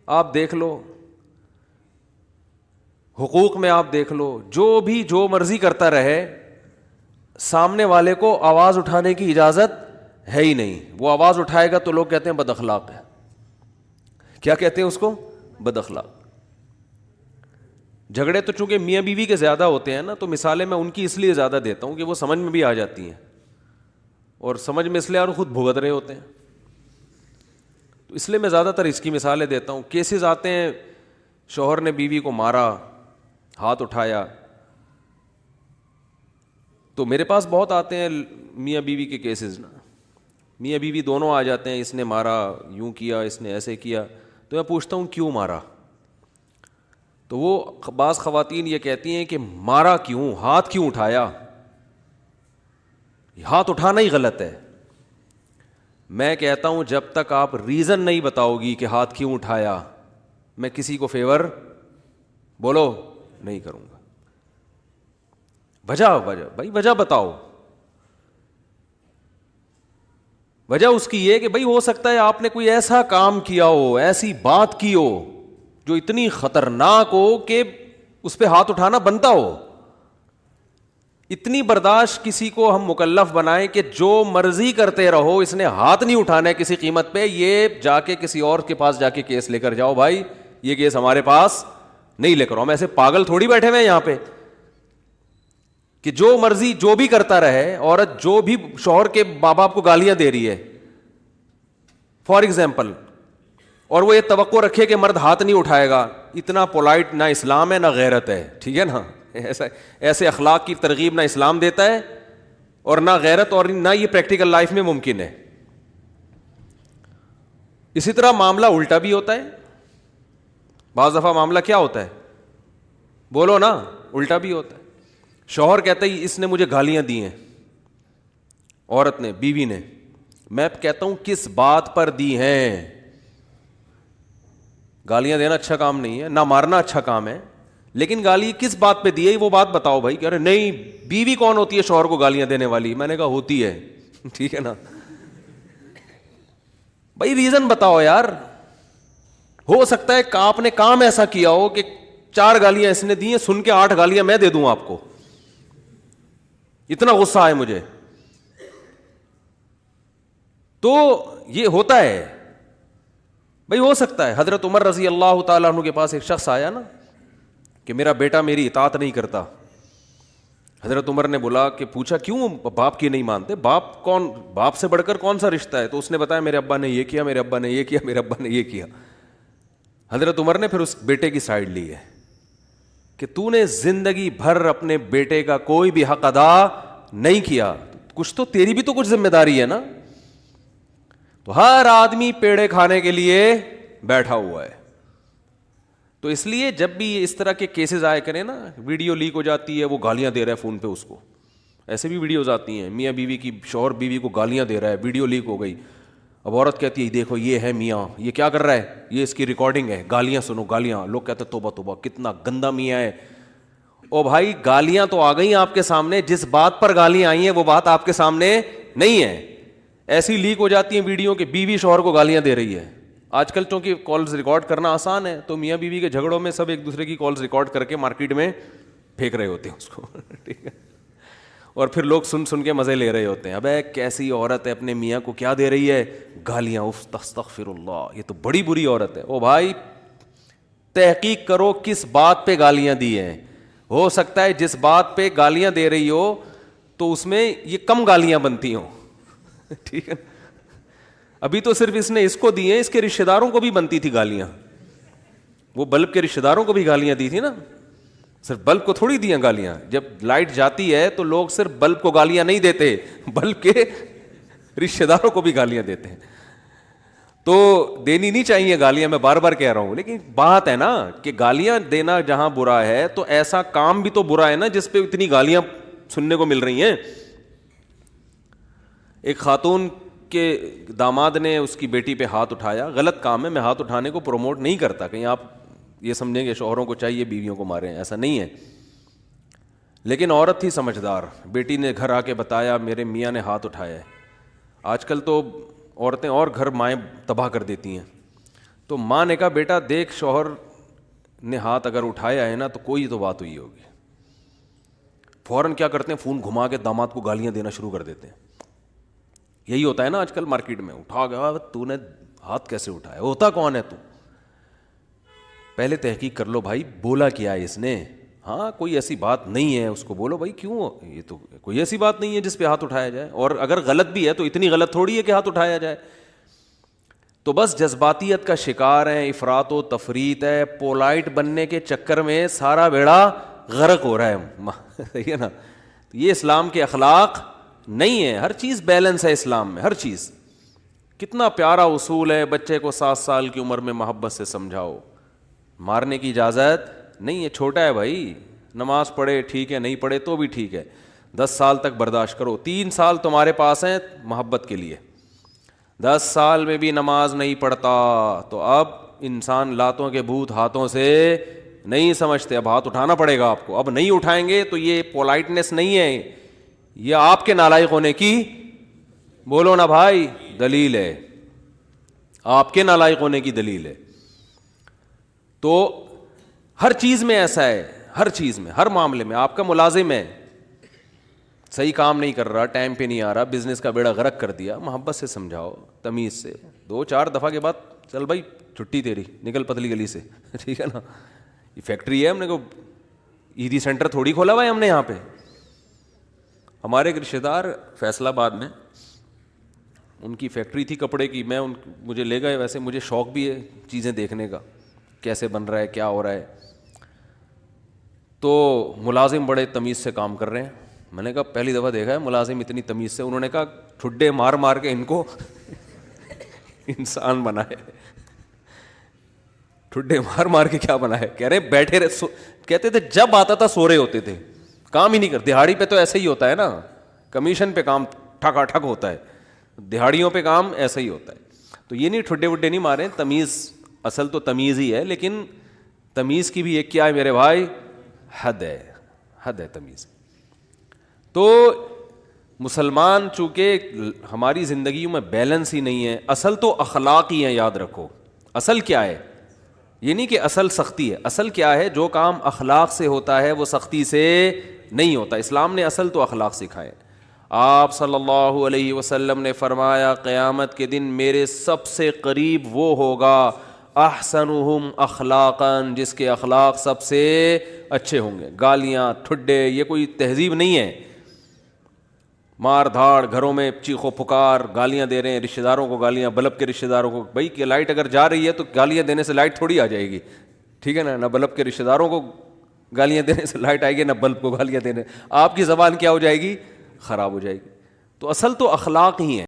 آپ دیکھ لو، حقوق میں آپ دیکھ لو، جو مرضی کرتا رہے، سامنے والے کو آواز اٹھانے کی اجازت ہے ہی نہیں. وہ آواز اٹھائے گا تو لوگ کہتے ہیں بد اخلاق ہے. کیا کہتے ہیں اس کو؟ بد اخلاق. جھگڑے تو چونکہ میاں بیوی کے زیادہ ہوتے ہیں نا، تو مثالیں میں ان کی اس لیے زیادہ دیتا ہوں کہ وہ سمجھ میں بھی آ جاتی ہیں، اور سمجھ میں اس لیے اور خود بھگت رہے ہوتے ہیں، تو اس لیے میں زیادہ تر اس کی مثالیں دیتا ہوں. کیسز آتے ہیں شوہر نے بیوی کو مارا، ہاتھ اٹھایا، تو میرے پاس بہت آتے ہیں میاں بیوی کے کیسز نا. میاں بیوی دونوں آ جاتے ہیں، اس نے مارا، یوں کیا، اس نے ایسے کیا. تو میں پوچھتا ہوں کیوں مارا؟ تو وہ بعض خواتین یہ کہتی ہیں کہ مارا کیوں، ہاتھ کیوں اٹھایا؟ ہاتھ اٹھانا ہی غلط ہے. میں کہتا ہوں جب تک آپ ریزن نہیں بتاؤ گی کہ ہاتھ کیوں اٹھایا، میں کسی کو فیور بولو نہیں کروں گا. وجہ بھائی وجہ بتاؤ. وجہ اس کی یہ کہ بھائی ہو سکتا ہے آپ نے کوئی ایسا کام کیا ہو، ایسی بات کی ہو جو اتنی خطرناک ہو کہ اس پہ ہاتھ اٹھانا بنتا ہو. اتنی برداشت کسی کو ہم مکلف بنائیں کہ جو مرضی کرتے رہو، اس نے ہاتھ نہیں اٹھانا ہے کسی قیمت پہ، یہ جا کے کسی اور کے پاس جا کے کیس لے کر جاؤ. بھائی یہ کیس ہمارے پاس نہیں لے کر. ہم ایسے پاگل تھوڑی بیٹھے ہوئے ہیں یہاں پہ کہ جو مرضی جو بھی کرتا رہے. عورت جو بھی شوہر کے ماں باپ کو گالیاں دے رہی ہے فار ایگزامپل، اور وہ یہ توقع رکھے کہ مرد ہاتھ نہیں اٹھائے گا، اتنا پولائٹ نہ اسلام ہے نہ غیرت ہے. ٹھیک ہے نا؟ ایسے اخلاق کی ترغیب نہ اسلام دیتا ہے اور نہ غیرت، اور نہ یہ پریکٹیکل لائف میں ممکن ہے. اسی طرح معاملہ الٹا بھی ہوتا ہے. بعض دفعہ معاملہ کیا ہوتا ہے؟ بولو نا. الٹا بھی ہوتا ہے. شوہر کہتا ہے اس نے مجھے گالیاں دی ہیں، عورت نے، بیوی نے. میں کہتا ہوں کس بات پر دی ہیں؟ گالیاں دینا اچھا کام نہیں ہے، نہ مارنا اچھا کام ہے، لیکن گالی کس بات پہ دی ہے وہ بات بتاؤ. بھائی کہہ رہے نہیں، بیوی کون ہوتی ہے شوہر کو گالیاں دینے والی؟ میں نے کہا ہوتی ہے. ٹھیک ہے نا؟ بھائی ریزن بتاؤ یار. ہو سکتا ہے کہ آپ نے کام ایسا کیا ہو کہ 4 گالیاں اس نے دی ہیں، سن کے 8 گالیاں میں دے دوں آپ کو، اتنا غصہ آئے مجھے. تو یہ ہوتا ہے. بھائی ہو سکتا ہے. حضرت عمر رضی اللہ تعالیٰ عنہ کے پاس ایک شخص آیا نا کہ میرا بیٹا میری اطاعت نہیں کرتا. حضرت عمر نے بولا کہ پوچھا کیوں باپ کی نہیں مانتے؟ باپ سے بڑھ کر کون سا رشتہ ہے؟ تو اس نے بتایا میرے ابا نے یہ کیا، میرے ابا نے یہ کیا، میرے ابا نے یہ کیا. حضرت عمر نے پھر اس بیٹے کی سائڈ لی ہے کہ تو نے زندگی بھر اپنے بیٹے کا کوئی بھی حق ادا نہیں کیا، کچھ تو تیری بھی تو کچھ ذمہ داری ہے نا. تو ہر آدمی پیڑے کھانے کے لیے بیٹھا ہوا ہے. تو اس لیے جب بھی اس طرح کے کیسز آئے کریں نا، ویڈیو لیک ہو جاتی ہے، وہ گالیاں دے رہا ہے فون پہ اس کو، ایسے بھی ویڈیوز آتی ہیں میاں بیوی کی، شوہر بیوی کو گالیاں دے رہا ہے، ویڈیو لیک ہو گئی. اب عورت کہتی ہے دیکھو یہ ہے میاں، یہ کیا کر رہا ہے، یہ اس کی ریکارڈنگ ہے، گالیاں سنو گالیاں. لوگ کہتے ہیں توبہ توبہ کتنا گندا میاں ہے. او بھائی گالیاں تو آ گئی آپ کے سامنے، جس بات پر گالیاں آئی ہیں وہ بات آپ کے سامنے نہیں ہے. ایسی لیک ہو جاتی ہیں ویڈیو کہ بیوی شوہر کو گالیاں دے رہی ہے. آج کل چونکہ کالز ریکارڈ کرنا آسان ہے، تو میاں بیوی کے جھگڑوں میں سب ایک دوسرے کی کالز ریکارڈ کر کے مارکیٹ میں پھینک رہے ہوتے ہیں اس کو. ٹھیک ہے؟ اور پھر لوگ سن کے مزے لے رہے ہوتے ہیں. ابے کیسی عورت ہے اپنے میاں کو کیا دے رہی ہے؟ گالیاں. استغفر اللہ، یہ تو بڑی بری عورت ہے. او بھائی تحقیق کرو کس بات پہ گالیاں دی ہیں. ہو سکتا ہے جس بات پہ گالیاں دے رہی ہو تو اس میں یہ کم گالیاں بنتی ہوں. ٹھیک ہے؟ ابھی تو صرف اس نے اس کو دی ہیں، اس کے رشتہ داروں کو بھی بنتی تھی گالیاں. وہ بلب کے رشتہ داروں کو بھی گالیاں دی تھی نا، صرف بلب کو تھوڑی دیا گالیاں. جب لائٹ جاتی ہے تو لوگ صرف بلب کو گالیاں نہیں دیتے، بلب کے رشتہ داروں کو بھی گالیاں دیتے ہیں. تو دینی نہیں چاہیے گالیاں، میں بار بار کہہ رہا ہوں، لیکن بات ہے نا کہ گالیاں دینا جہاں برا ہے تو ایسا کام بھی تو برا ہے نا جس پہ اتنی گالیاں سننے کو مل رہی ہیں. ایک خاتون کے داماد نے اس کی بیٹی پہ ہاتھ اٹھایا. غلط کام ہے، میں ہاتھ اٹھانے کو پروموٹ نہیں کرتا، کہیں آپ یہ سمجھیں کہ شوہروں کو چاہیے بیویوں کو ماریں، ایسا نہیں ہے. لیکن عورت تھی سمجھدار، بیٹی نے گھر آ کے بتایا میرے میاں نے ہاتھ اٹھایا ہے. آج کل تو عورتیں اور گھر مائیں تباہ کر دیتی ہیں. تو ماں نے کہا بیٹا دیکھ شوہر نے ہاتھ اگر اٹھایا ہے نا تو کوئی تو بات ہوئی ہوگی. فوراً کیا کرتے ہیں, فون گھما کے داماد کو گالیاں دینا شروع کر دیتے ہیں. یہی ہوتا ہے نا آج کل مارکیٹ میں, اٹھا گیا تو نے ہاتھ کیسے اٹھایا, ہوتا کون ہے تو. پہلے تحقیق کر لو بھائی بولا کیا ہے اس نے. ہاں کوئی ایسی بات نہیں ہے, اس کو بولو بھائی کیوں, یہ تو کوئی ایسی بات نہیں ہے جس پہ ہاتھ اٹھایا جائے, اور اگر غلط بھی ہے تو اتنی غلط تھوڑی ہے کہ ہاتھ اٹھایا جائے. تو بس جذباتیت کا شکار ہیں, افراط و تفریط ہے, پولائٹ بننے کے چکر میں سارا بیڑا غرق ہو رہا ہے. صحیح ہے نا. یہ اسلام کے اخلاق نہیں ہے. ہر چیز بیلنس ہے اسلام میں, ہر چیز. کتنا پیارا اصول ہے, بچے کو 7 سال کی عمر میں محبت سے سمجھاؤ, مارنے کی اجازت نہیں ہے. چھوٹا ہے بھائی, نماز پڑھے ٹھیک ہے, نہیں پڑھے تو بھی ٹھیک ہے, 10 سال تک برداشت کرو. 3 سال تمہارے پاس ہیں محبت کے لیے, 10 سال میں بھی نماز نہیں پڑھتا تو اب انسان لاتوں کے بھوت ہاتھوں سے نہیں سمجھتے, اب ہاتھ اٹھانا پڑے گا آپ کو. اب نہیں اٹھائیں گے تو یہ پولائٹنس نہیں ہے, یہ آپ کے نالائق ہونے کی, بولو نا بھائی, دلیل ہے, آپ کے نالائق ہونے کی دلیل ہے. تو ہر چیز میں ایسا ہے, ہر چیز میں, ہر معاملے میں. آپ کا ملازم ہے, صحیح کام نہیں کر رہا, ٹائم پہ نہیں آ رہا, بزنس کا بیڑا غرق کر دیا, محبت سے سمجھاؤ, تمیز سے. 2-4 دفعہ کے بعد چل بھائی چھٹی تیری, نکل پتلی گلی سے. ٹھیک ہے نا. یہ فیکٹری ہے, ہم نے کو ایدی سینٹر تھوڑی کھولا ہوا ہے ہم نے یہاں پہ. ہمارے ایک رشتے دار فیصل آباد میں, ان کی فیکٹری تھی کپڑے کی, مجھے لے گئے. ویسے مجھے شوق بھی ہے چیزیں دیکھنے کا, کیسے بن رہا ہے, کیا ہو رہا ہے. تو ملازم بڑے تمیز سے کام کر رہے ہیں. میں نے کہا پہلی دفعہ دیکھا ہے ملازم اتنی تمیز سے. انہوں نے کہا ٹھڈے مار مار کے ان کو انسان بنائے. ٹھڈے مار مار کے کیا بنا ہے, کہہ رہے بیٹھے رہے, کہتے تھے جب آتا تھا سو رہے ہوتے تھے, کام ہی نہیں کرتے. دہاڑی پہ تو ایسے ہی ہوتا ہے نا, کمیشن پہ کام ٹھکا ٹھک ہوتا ہے, دہاڑیوں پہ کام ایسا ہی ہوتا ہے. تو یہ نہیں ٹھڈے وڈے نہیں مارے, تمیز, اصل تو تمیز ہی ہے, لیکن تمیز کی بھی ایک کیا ہے میرے بھائی, حد ہے, حد ہے تمیز. تو مسلمان چونکہ ہماری زندگیوں میں بیلنس ہی نہیں ہے. اصل تو اخلاق ہی ہیں, یاد رکھو. اصل کیا ہے, یہ نہیں کہ اصل سختی ہے. اصل کیا ہے, جو کام اخلاق سے ہوتا ہے وہ سختی سے نہیں ہوتا. اسلام نے اصل تو اخلاق سکھائے. آپ صلی اللہ علیہ وسلم نے فرمایا قیامت کے دن میرے سب سے قریب وہ ہوگا احسنہم اخلاقا, جس کے اخلاق سب سے اچھے ہوں گے. گالیاں, ٹھڈے, یہ کوئی تہذیب نہیں ہے. مار دھاڑ, گھروں میں چیخو پکار, گالیاں دے رہے ہیں رشتہ داروں کو, گالیاں بلب کے رشتہ داروں کو. بھائی کہ لائٹ اگر جا رہی ہے تو گالیاں دینے سے لائٹ تھوڑی آ جائے گی, ٹھیک ہے نا. نہ بلب کے رشتہ داروں کو گالیاں دینے سے لائٹ آئے گی, نہ بلب کو گالیاں دینے. آپ کی زبان کیا ہو جائے گی, خراب ہو جائے گی. تو اصل تو اخلاق ہی ہیں.